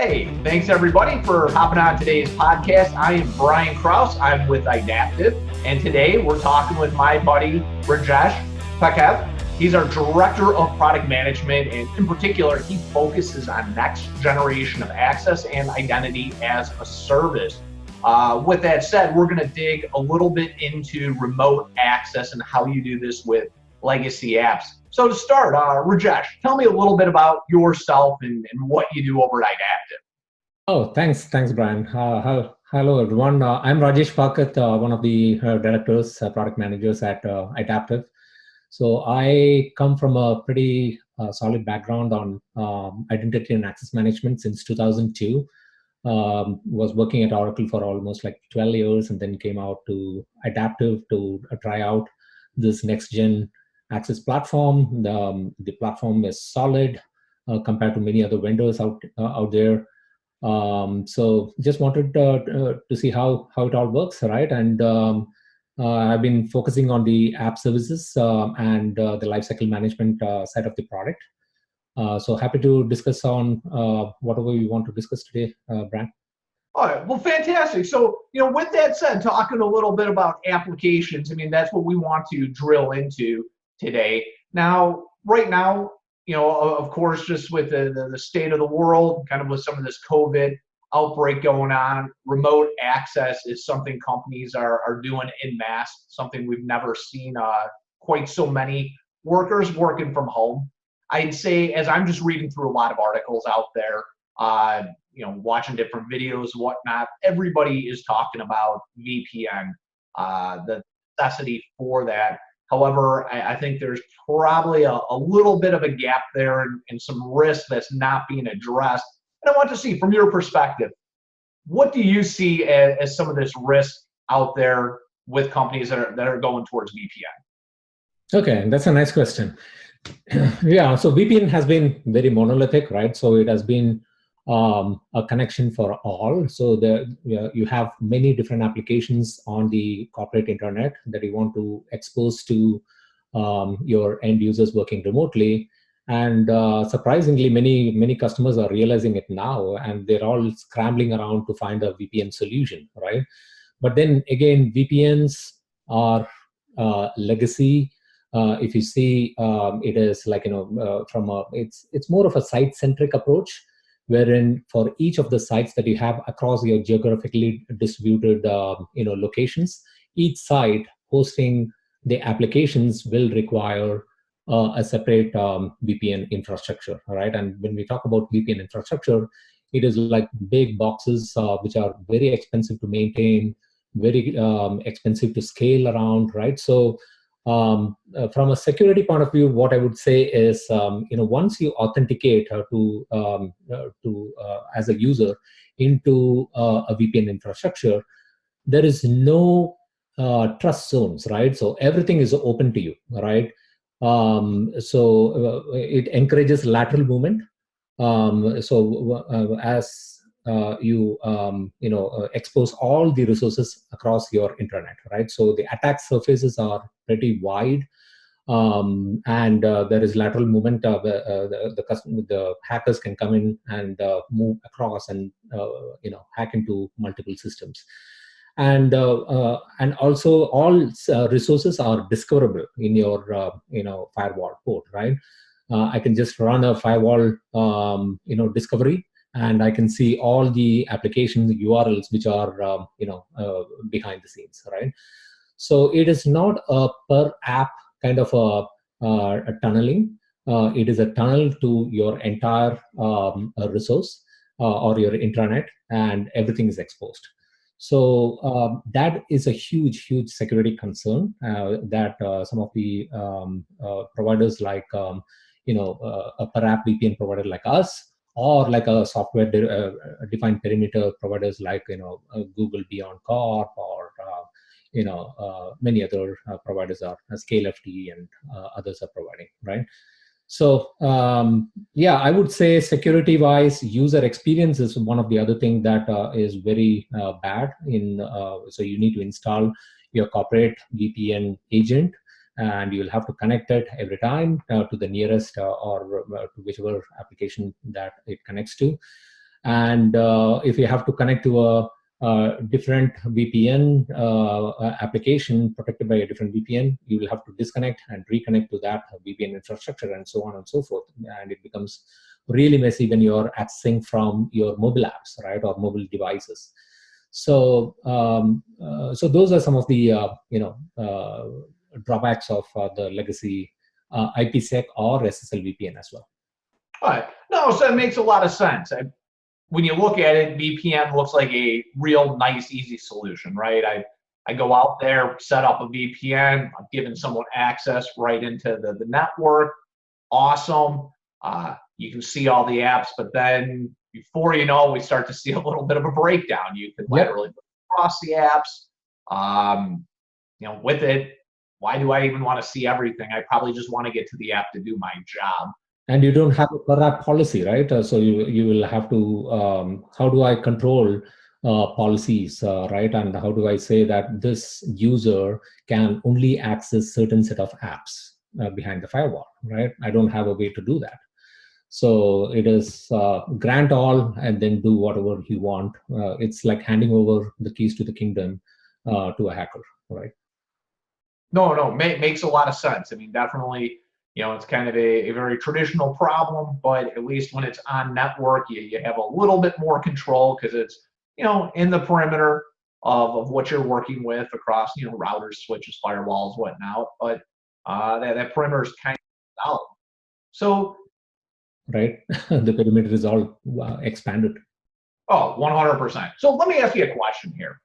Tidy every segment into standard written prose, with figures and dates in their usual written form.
Hey, thanks everybody for hopping on today's podcast. I am Brian Kraus. I'm with Idaptive, and today we're talking with my buddy Rajesh Pakev. He's our director of product management, and in particular, he focuses on next generation of access and identity as a service. With that said, we're going to dig a little bit into remote access and how you do this with legacy apps. So to start, Rajesh, tell me a little bit about yourself and what you do over at Idaptive. Oh, thanks, Brian. Hello, everyone. I'm Rajesh Pakat, one of the directors, product managers at Idaptive. So I come from a pretty solid background on identity and access management since 2002. Was working at Oracle for almost like 12 years, and then came out to Idaptive to try out this next gen access platform. The platform is solid compared to many other vendors out there. So just wanted to see how it all works, right? And I've been focusing on the app services and the lifecycle management side of the product. So happy to discuss on whatever we want to discuss today, Brian. All right, well, fantastic. So, with that said, talking a little bit about applications, I mean, that's what we want to drill into today. Now, right now, of course, just with the state of the world, kind of with some of this COVID outbreak going on, remote access is something companies are doing en masse, something we've never seen quite so many workers working from home. I'd say, as I'm just reading through a lot of articles out there, watching different videos, whatnot, everybody is talking about VPN, the necessity for that. However, I think there's probably a little bit of a gap there and some risk that's not being addressed. And I want to see from your perspective, what do you see as some of this risk out there with companies that are going towards VPN? Okay, that's a nice question. Yeah, so VPN has been very monolithic, right? So it has been a connection for all. So you have many different applications on the corporate internet that you want to expose to your end users working remotely. And surprisingly, many customers are realizing it now, and they're all scrambling around to find a VPN solution, right? But then again, VPNs are legacy. If you see, it is like it's more of a site-centric approach, wherein for each of the sites that you have across your geographically distributed locations, each site hosting the applications will require a separate VPN infrastructure, right? And when we talk about VPN infrastructure, it is like big boxes which are very expensive to maintain, very expensive to scale around, right? So from a security point of view, what I would say is, once you authenticate as a user into a VPN infrastructure, there is no trust zones, right? So everything is open to you, right? So it encourages lateral movement. As expose all the resources across your internet, right? So the attack surfaces are pretty wide, and there is lateral movement. The hackers can come in and move across and hack into multiple systems. And also all resources are discoverable in your firewall port, right? I can just run a firewall discovery, and I can see all the application URLs which are behind the scenes, right? So it is not a per app kind of a tunneling. It is a tunnel to your entire resource or your intranet, and everything is exposed. So that is a huge security concern that some of the providers like a per app VPN provider like us, or like a software defined perimeter providers like Google Beyond Corp, or many other providers are ScaleFT and others are providing, right? So yeah, I would say security wise, user experience is one of the other thing that is very bad so you need to install your corporate VPN agent, and you'll have to connect it every time to the nearest or to whichever application that it connects to. And if you have to connect to a different VPN application protected by a different VPN, you will have to disconnect and reconnect to that VPN infrastructure, and so on and so forth. And it becomes really messy when you're accessing from your mobile apps, right, or mobile devices. So, so those are some of the drawbacks of the legacy IPsec or SSL VPN as well. All right. No, so it makes a lot of sense. When you look at it, VPN looks like a real nice, easy solution, right? I go out there, set up a VPN, I'm giving someone access right into the network. Awesome. You can see all the apps, but then before you know, we start to see a little bit of a breakdown. You can literally cross the apps. With it, why do I even want to see everything? I probably just want to get to the app to do my job. And you don't have a per app policy, right? So you will have to, how do I control policies, right? And how do I say that this user can only access certain set of apps behind the firewall, right? I don't have a way to do that. So it is grant all and then do whatever you want. It's like handing over the keys to the kingdom to a hacker, right? No, makes a lot of sense. I mean, definitely, it's kind of a very traditional problem, but at least when it's on network, you have a little bit more control because it's, in the perimeter of what you're working with across, routers, switches, firewalls, whatnot. But that perimeter is kind of solid. So, right, the perimeter is all expanded. Oh, 100%. So let me ask you a question here.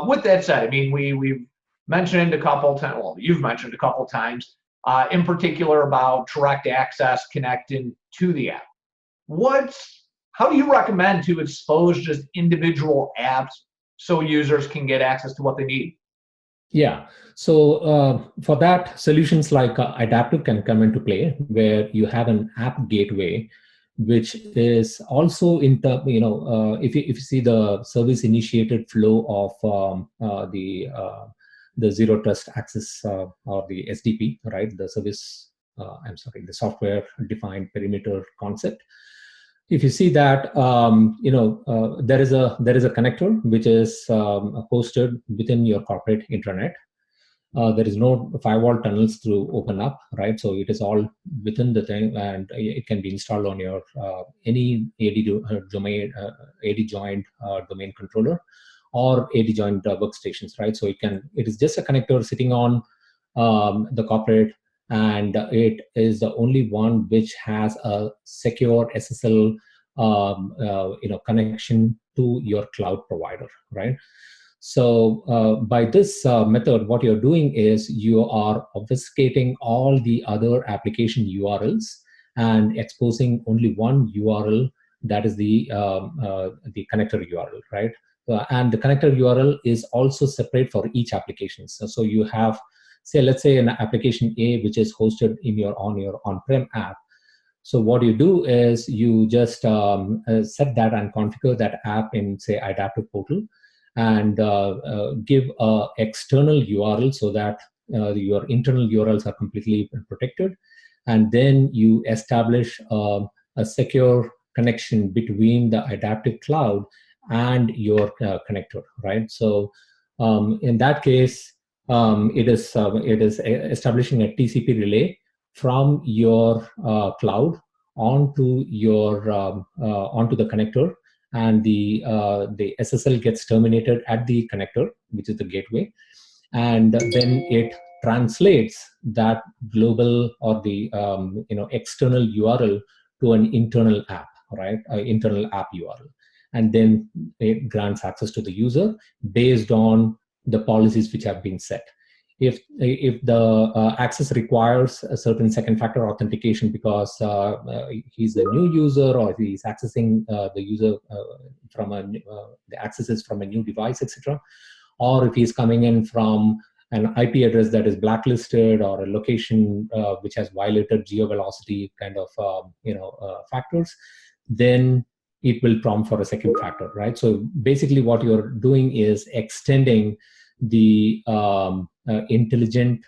With that said, I mean, we've mentioned a couple times, well, you've mentioned a couple times, in particular about direct access connecting to the app. How do you recommend to expose just individual apps so users can get access to what they need? Yeah, so for that, solutions like Idaptive can come into play, where you have an app gateway, which is also if you see the service initiated flow of the zero trust access or the SDP, right? The service, the software defined perimeter concept. If you see that, there is a connector which is hosted within your corporate intranet. There is no firewall tunnels to open up, right? So it is all within the thing, and it can be installed on your any AD joined domain controller or AD joined workstations, right? So it is just a connector sitting on the corporate, and it is the only one which has a secure SSL connection to your cloud provider, right? So by this method, what you're doing is you are obfuscating all the other application URLs and exposing only one URL, that is the connector URL, right? And the connector URL is also separate for each application. So you have, let's say an application A which is hosted in your on-prem app. So what you do is you just set that and configure that app in, say, Idaptive portal, and give an external URL so that your internal URLs are completely protected. And then you establish a secure connection between the Idaptive cloud and your connector, right? So in that case, it is establishing a TCP relay from your cloud onto the connector, and the SSL gets terminated at the connector, which is the gateway, and then it translates that global or the external URL to an internal app, right? Internal app URL, and then it grants access to the user based on the policies which have been set. If the access requires a certain second factor authentication because he's a new user, or he's accessing the user the access is from a new device, etc., or if he's coming in from an IP address that is blacklisted, or a location which has violated geo-velocity kind of factors, then it will prompt for a second factor, right? So basically what you're doing is extending the intelligent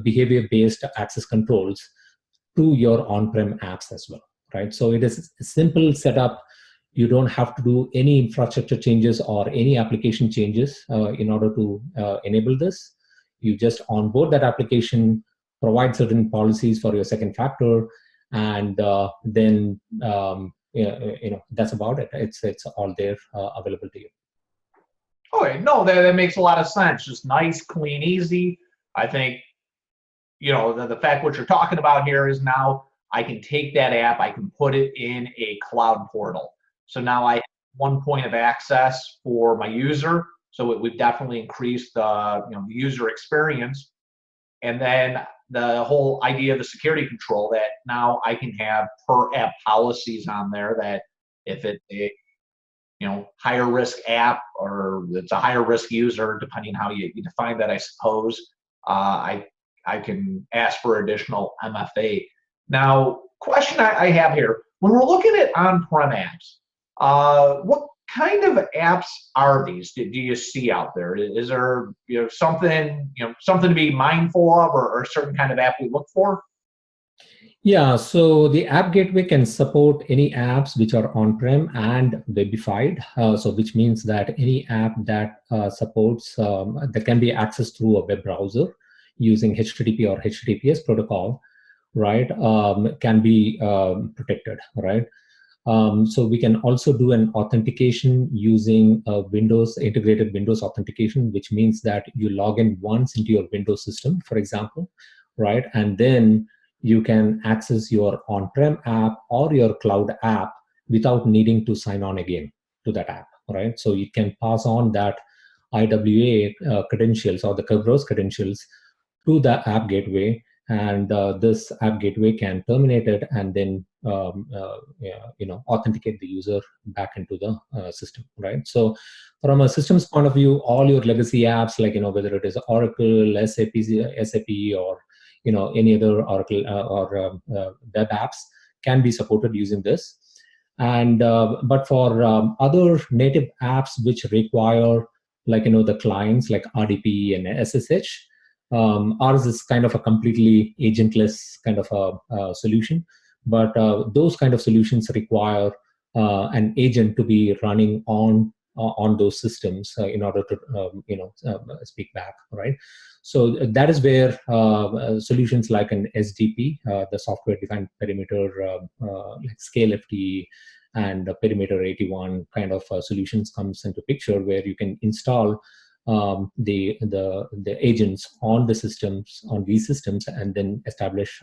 behavior-based access controls to your on-prem apps as well, right? So it is a simple setup. You don't have to do any infrastructure changes or any application changes in order to enable this. You just onboard that application, provide certain policies for your second factor, and then that's about it. It's all there available to you. Okay, no, that makes a lot of sense. Just nice, clean, easy. I think, the fact what you're talking about here is now I can take that app, I can put it in a cloud portal. So now I have one point of access for my user. So we've definitely increased the user experience. And then the whole idea of the security control, that now I can have per app policies on there, that if it's a higher risk app or it's a higher risk user, depending how you define that, I suppose, I can ask for additional MFA. Now, question I have here: when we're looking at on-prem apps, what kind of apps are these? Do you see out there? Is there something to be mindful of, or a certain kind of app we look for? Yeah, so the app gateway can support any apps which are on-prem and webified. So which means that any app that supports that can be accessed through a web browser using HTTP or HTTPS protocol, right, can be protected, right? So we can also do an authentication using integrated Windows authentication, which means that you log in once into your Windows system, for example, right? And then you can access your on-prem app or your cloud app without needing to sign on again to that app, right? So you can pass on that IWA credentials or the Kerberos credentials to the app gateway, and this app gateway can terminate it and then authenticate the user back into the system, right? So from a systems point of view, all your legacy apps, like whether it is Oracle, SAP, or any other Oracle or web apps, can be supported using this. And but for other native apps which require, like the clients like RDP and SSH, ours is kind of a completely agentless kind of a solution. But those kind of solutions require an agent to be running on those systems in order to speak back, right? So that is where solutions like an SDP, the software-defined perimeter, like ScaleFT and Perimeter 81 kind of solutions comes into picture, where you can install the agents on the systems, on these systems, and then establish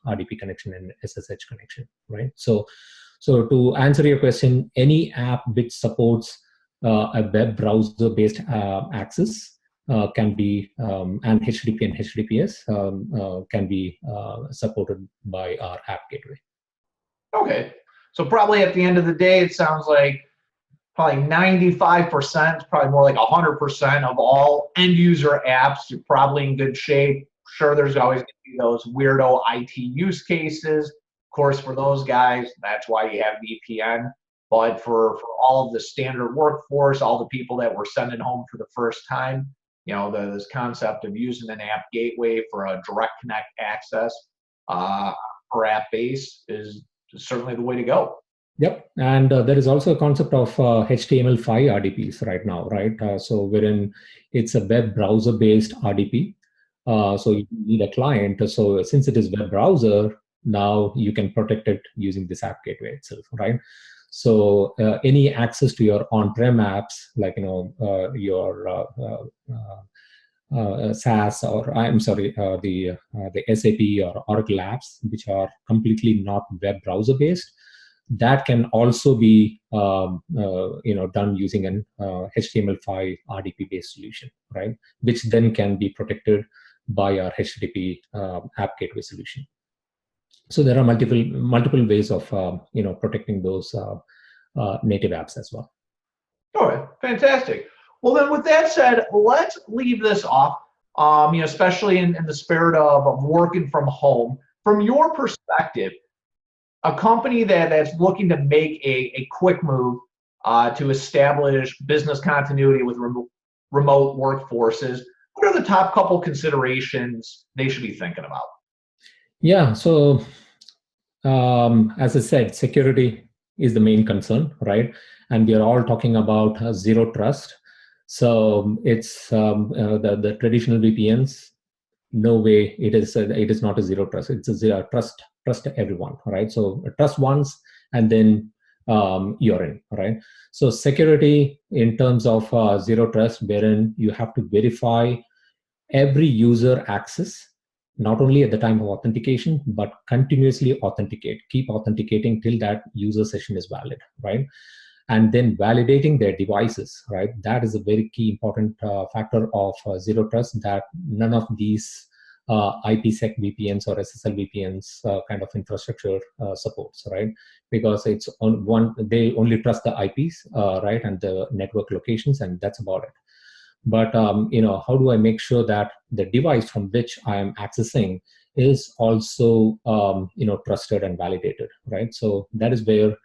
RDP connection and SSH connection, right? So to answer your question, any app which supports a web browser-based access can be, and HTTP and HTTPS can be supported by our app gateway. Okay, so probably at the end of the day, it sounds like probably 95%, probably more like 100% of all end user apps, you're probably in good shape. Sure, there's always going to be those weirdo IT use cases. Of course, for those guys, that's why you have VPN. But for all of the standard workforce, all the people that we're sending home for the first time, this concept of using an app gateway for a direct connect access per app base is certainly the way to go. Yep, and there is also a concept of HTML5 RDPs right now, right? So wherein it's a web browser-based RDP. So you need a client. So since it is web browser, now you can protect it using this app gateway itself, right? So any access to your on-prem apps, like your SaaS, or I'm sorry, the SAP or Oracle apps, which are completely not web browser based, that can also be done using an HTML5 RDP based solution, right? Which then can be protected by our HTTP app gateway solution. So there are multiple ways of protecting those native apps as well. All right, fantastic. Well, then, with that said, let's leave this off. Especially in the spirit of working from home. From your perspective, a company that's looking to make a quick move to establish business continuity with remote workforces, what are the top couple considerations they should be thinking about? Yeah, so As I said, security is the main concern, right? And we are all talking about zero trust. So it's the traditional VPNs. No way, it is not a zero trust. It's a zero trust everyone, right? So trust once, and then you're in, right? So security in terms of zero trust, wherein you have to verify every user access, not only at the time of authentication, but continuously authenticate, keep authenticating till that user session is valid, right? And then validating their devices, right? That is a very key important factor of zero trust, that none of these IPsec VPNs or SSL VPNs kind of infrastructure supports, right? Because it's on one, they only trust the IPs, right, and the network locations, and that's about it. But how do I make sure that the device from which I am accessing is also trusted and validated, right? So that is where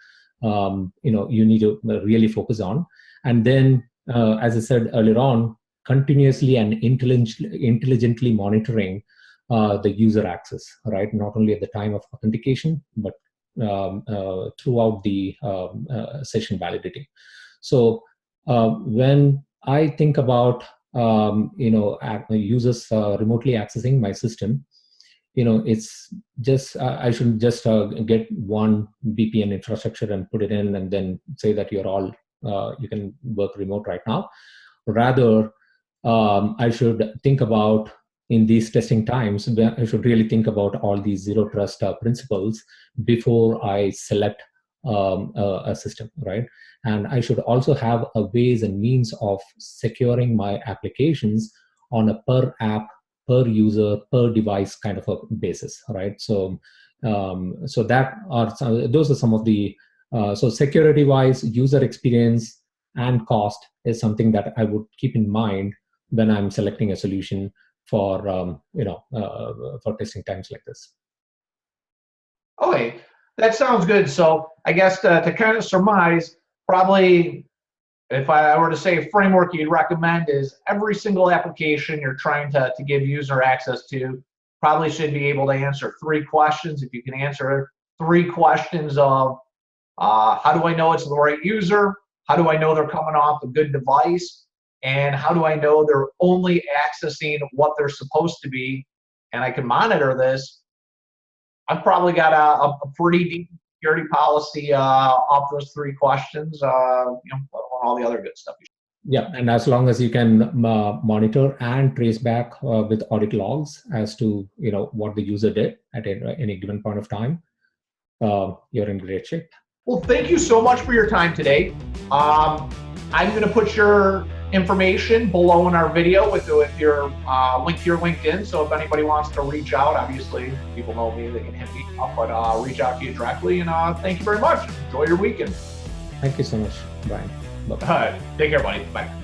you need to really focus on. And then, as I said earlier on, continuously and intelligently monitoring the user access, right? Not only at the time of authentication, but throughout the session validity. So when I think about users remotely accessing my system, it's just I shouldn't just get one VPN infrastructure and put it in and then say that you're all you can work remote right now. Rather, I should think about, in these testing times, I should really think about all these zero trust principles before I select a system, right? And I should also have a ways and means of securing my applications on a per app, per user, per device kind of a basis, right? So, so those are some of the so security-wise, user experience and cost is something that I would keep in mind when I'm selecting a solution for for testing times like this. Okay, that sounds good. So I guess to kind of surmise, probably if I were to say a framework you'd recommend is every single application you're trying to give user access to probably should be able to answer 3 questions. If you can answer 3 questions of how do I know it's the right user? How do I know they're coming off a good device? And how do I know they're only accessing what they're supposed to be? And I can monitor this. I've probably got a pretty deep security policy off those 3 questions, all the other good stuff. Yeah, and as long as you can monitor and trace back with audit logs as to what the user did at any given point of time, you're in great shape. Well, thank you so much for your time today. I'm going to put your information below in our video with your link to your LinkedIn. So if anybody wants to reach out, obviously people know me, they can hit me up, but reach out to you directly. And thank you very much. Enjoy your weekend. Thank you so much, Brian. Bye-bye. Take care, buddy. Bye.